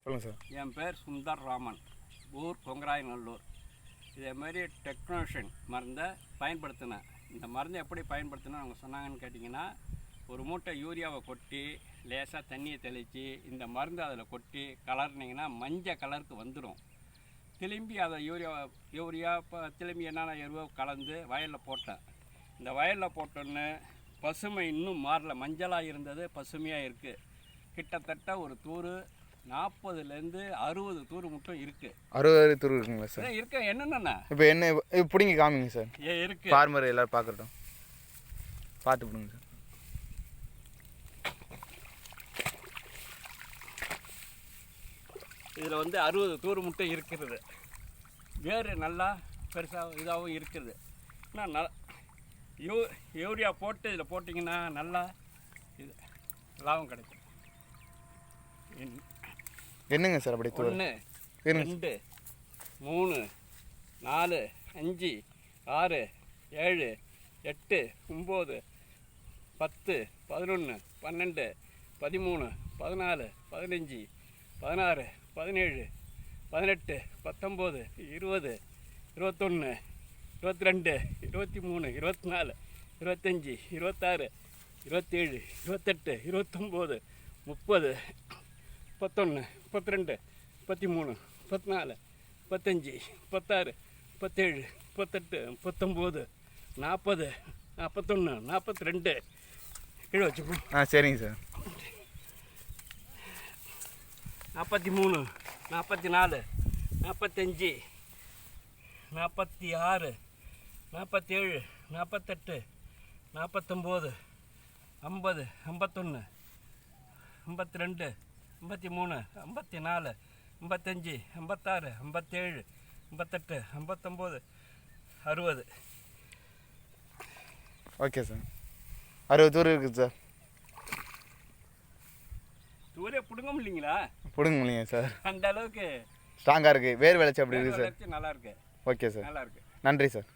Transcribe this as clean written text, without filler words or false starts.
சொல்லுங்கள் சார். என் பேர் சுந்தர் ராமன், ஊர் கொங்கராயநல்லூர். இதே மாதிரி டெக்னோஷன் மருந்தை பயன்படுத்தினேன். இந்த மருந்தை எப்படி பயன்படுத்தினா அவங்க சொன்னாங்கன்னு கேட்டிங்கன்னா, ஒரு மூட்டை யூரியாவை கொட்டி லேசாக தண்ணியை தெளித்து இந்த மருந்து அதில் கொட்டி கலர்னிங்கன்னா மஞ்சள் கலருக்கு வந்துடும். திரும்பி அதை யூரியா இப்போ திரும்பி என்னென்ன எருவை கலந்து வயலில் போட்டேன். இந்த வயலில் போட்டோன்னு பசுமை இன்னும் மாறல, மஞ்சளாக இருந்தது பசுமையாக இருக்குது. கிட்டத்தட்ட ஒரு தூர் 40லேருந்து 60 தூர் மட்டும் இருக்குது. 60 தூர் இருக்குங்களா சார்? இருக்க என்னென்னா இப்போ என்ன பிடிங்க காமிங்க சார். இருக்குது ஃபார்மர் எல்லோரும் பார்க்கட்டும், பார்த்து பிடுங்க சார். இதில் வந்து 60 தூர் மட்டும் இருக்கிறது. வேறு நல்லா பெருசாக இதாகவும் இருக்குது. ஆனால் யூரியா போட்டு இதில் போட்டிங்கன்னா நல்லா இது லாபம் கிடைக்கும். என்னங்க சார் அப்படி? 1 2 3 4 5 6 7 8 9 10 11 12 13 14 15 16 17 18 19 20 21 22 23 24 25 26 27 28 29 30 31 32 33 34 35 36 37 38 39 40 41 42 கீழே வச்சுப்போம். சரிங்க சார். 43 44 45 46 47 48 49 50 51 52 53 54 55 56 57 58 59 60. ஓகே சார், 60 தூர் இருக்குது சார். தூரே பிடுங்க முடியலைங்களா? பிடுங்க முடியுங்க சார், அந்த அளவுக்கு ஸ்ட்ராங்காக இருக்குது. வேர் விளைச்சி அப்படி இருக்குது சார். நல்லா இருக்கு. ஓகே சார், நல்லா இருக்கு. நன்றி சார்.